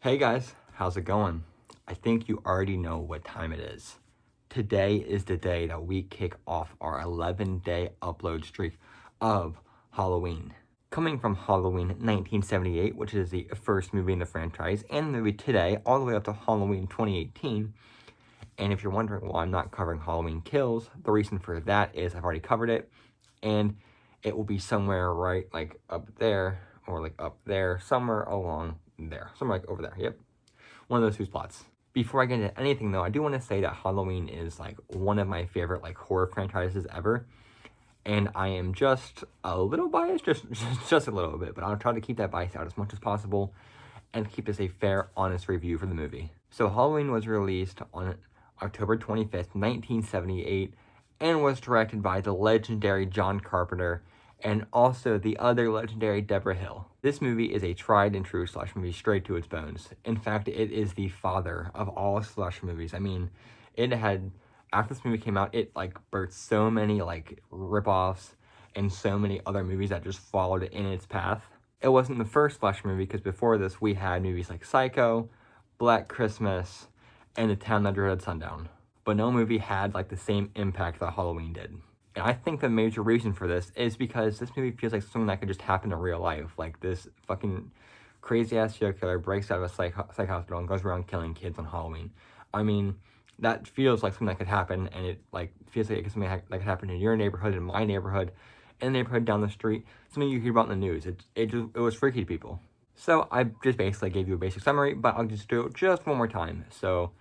Hey guys, how's it going? I think you already know what time it is. Today is the day that we kick off our 11-day upload streak of Halloween. Coming from Halloween 1978, which is the first movie in the franchise, and the movie today, all the way up to Halloween 2018. And if you're wondering why I'm not covering Halloween Kills, the reason for that is I've already covered it, and it will be somewhere right like up there, or like up there, somewhere along there, somewhere like over there, yep. One of those two spots. Before I get into anything though, I do want to say that Halloween is like one of my favorite like horror franchises ever. And I am just a little biased, just a little bit, but I'll try to keep that bias out as much as possible and keep this a fair, honest review for the movie. So Halloween was released on October 25th, 1978, and was directed by the legendary John Carpenter and also the other legendary Deborah Hill. This movie is a tried and true slasher movie straight to its bones. In fact, it is the father of all slasher movies. I mean, it had, after this movie came out, it like birthed so many like ripoffs and so many other movies that just followed in its path. It wasn't the first slasher movie because before this we had movies like Psycho, Black Christmas, and The Town That Dreaded Sundown. But no movie had like the same impact that Halloween did. And I think the major reason for this is because this movie feels like something that could just happen in real life. Like this fucking crazy ass serial killer breaks out of a psych hospital and goes around killing kids on Halloween. I mean, that feels like something that could happen, and it like feels like it's something that could happen in your neighborhood, in my neighborhood, in the neighborhood down the street. Something you hear about in the news. It was freaky to people. So I just basically gave you a basic summary, but I'll just do it just one more time. So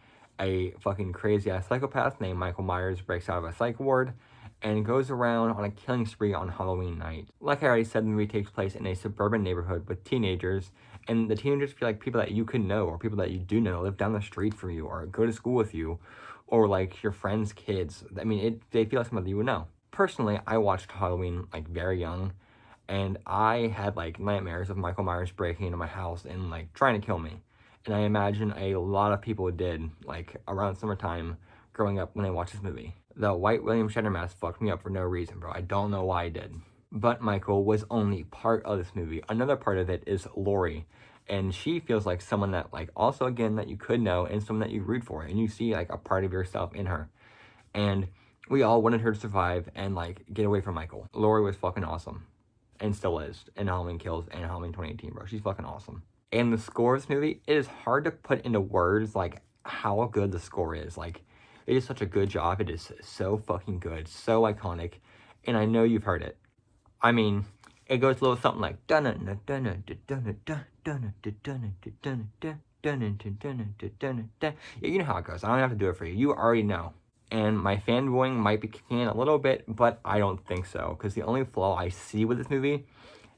a fucking crazy ass psychopath named Michael Myers breaks out of a psych ward and goes around on a killing spree on Halloween night. Like I already said, the movie takes place in a suburban neighborhood with teenagers, and the teenagers feel like people that you could know, or people that you do know, live down the street from you, or go to school with you, or like your friends' kids. I mean, they feel like someone that you would know. Personally, I watched Halloween like very young, and I had like nightmares of Michael Myers breaking into my house and like trying to kill me. And I imagine a lot of people did, like around summertime growing up when they watched this movie. The white William Shatner mask fucked me up for no reason, bro. I don't know why I did. But Michael was only part of this movie. Another part of it is Laurie. And she feels like someone that, like, also, again, that you could know and someone that you root for. And you see, like, a part of yourself in her. And we all wanted her to survive and, like, get away from Michael. Laurie was fucking awesome. And still is. In Halloween Kills and Halloween 2018, bro. She's fucking awesome. And the score of this movie, it is hard to put into words, like, how good the score is. Like, it is such a good job. It is so fucking good, so iconic, and I know you've heard it. I mean, it goes a little something like yeah, you know how it goes. I don't have to do it for you. You already know. And my fanboying might be kicking in a little bit, but I don't think so, because the only flaw I see with this movie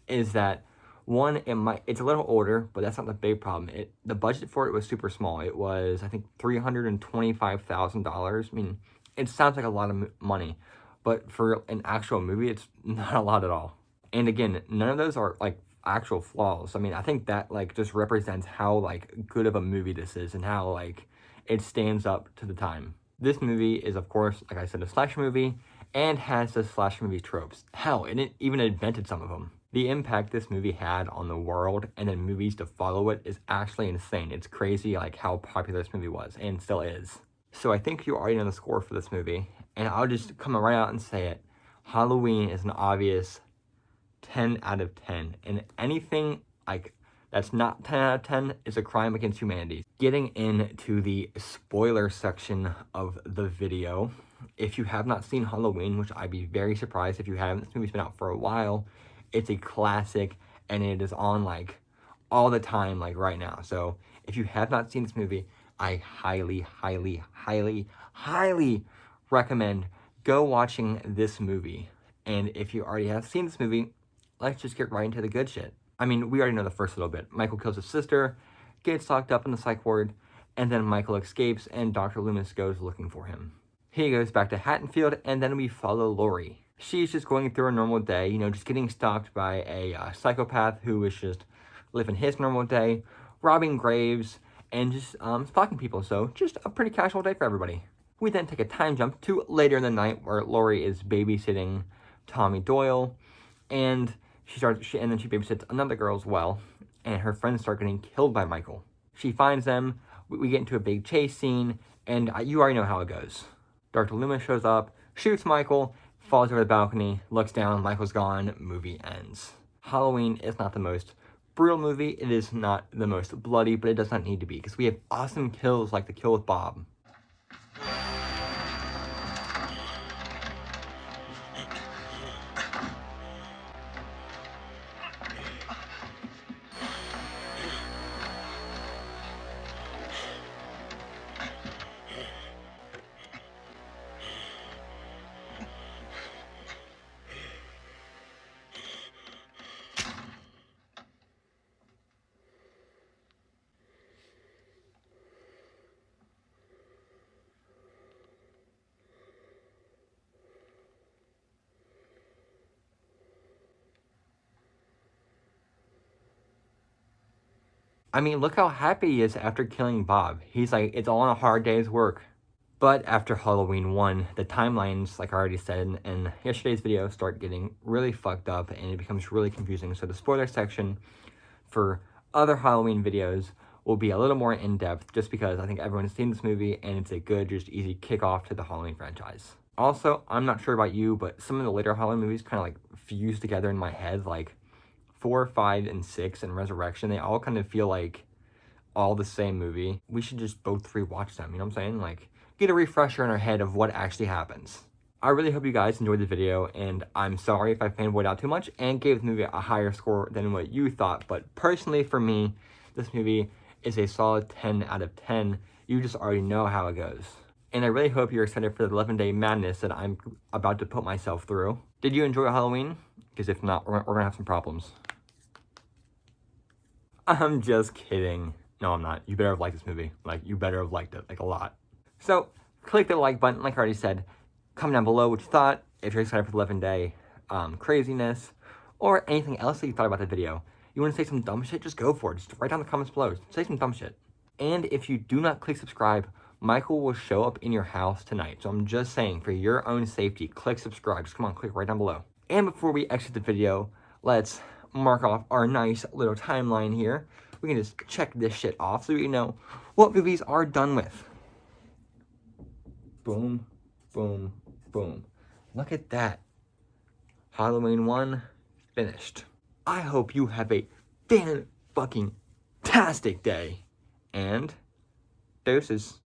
is that one, it's a little older, but that's not the big problem. The budget for it was super small. It was, I think, $325,000. I mean, it sounds like a lot of money, but for an actual movie, it's not a lot at all. And again, none of those are like actual flaws. I mean, I think that like just represents how like good of a movie this is and how like it stands up to the time. This movie is, of course, like I said, a slasher movie and has the slasher movie tropes. Hell, it even invented some of them. The impact this movie had on the world and then movies to follow it is actually insane. It's crazy like how popular this movie was and still is. So I think you already know the score for this movie, and I'll just come right out and say it. Halloween is an obvious 10 out of 10, and anything like that's not 10 out of 10 is a crime against humanity. Getting into the spoiler section of the video, if you have not seen Halloween, which I'd be very surprised if you haven't, this movie's been out for a while. It's a classic, and it is on, like, all the time, like, right now. So, if you have not seen this movie, I highly, highly, highly, highly recommend go watching this movie. And if you already have seen this movie, let's just get right into the good shit. I mean, we already know the first little bit. Michael kills his sister, gets locked up in the psych ward, and then Michael escapes, and Dr. Loomis goes looking for him. He goes back to Haddonfield, and then we follow Laurie. She's just going through a normal day, you know, just getting stalked by a psychopath who is just living his normal day, robbing graves, and just stalking people. So just a pretty casual day for everybody. We then take a time jump to later in the night where Laurie is babysitting Tommy Doyle, and then she babysits another girl as well, and her friends start getting killed by Michael. She finds them, we get into a big chase scene, and you already know how it goes. Dr. Loomis shows up, shoots Michael, falls over the balcony, looks down, Michael's gone, movie ends. Halloween is not the most brutal movie, it is not the most bloody, but it does not need to be, because we have awesome kills like the kill with Bob. I mean, look how happy he is after killing Bob. He's like, it's all in a hard day's work. But after Halloween 1, the timelines, like I already said in yesterday's video, start getting really fucked up and it becomes really confusing. So the spoiler section for other Halloween videos will be a little more in-depth just because I think everyone's seen this movie and it's a good, just easy kickoff to the Halloween franchise. Also, I'm not sure about you, but some of the later Halloween movies kind of like fuse together in my head, like 4, 5, and 6 and Resurrection. They all kind of feel like all the same movie. We should just both rewatch them, you know what I'm saying? Like, get a refresher in our head of what actually happens. I really hope you guys enjoyed the video, and I'm sorry if I fanboyed out too much and gave the movie a higher score than what you thought, but personally for me, this movie is a solid 10 out of 10. You just already know how it goes. And I really hope you're excited for the 11-day madness that I'm about to put myself through. Did you enjoy Halloween? Because if not, we're gonna have some problems. I'm just kidding. No, I'm not. You better have liked this movie. Like, you better have liked it, like, a lot. So, click the like button, like I already said. Comment down below what you thought, if you're excited for the 11-day craziness, or anything else that you thought about the video. You want to say some dumb shit? Just go for it. Just write down in the comments below. Say some dumb shit. And if you do not click subscribe, Michael will show up in your house tonight. So I'm just saying, for your own safety, click subscribe. Just come on, click right down below. And before we exit the video, let's mark off our nice little timeline here. We can just check this shit off so we know what movies are done with. Boom, boom, boom. Look at that. Halloween 1 finished. I hope you have a fan-fucking-tastic day. And deuces.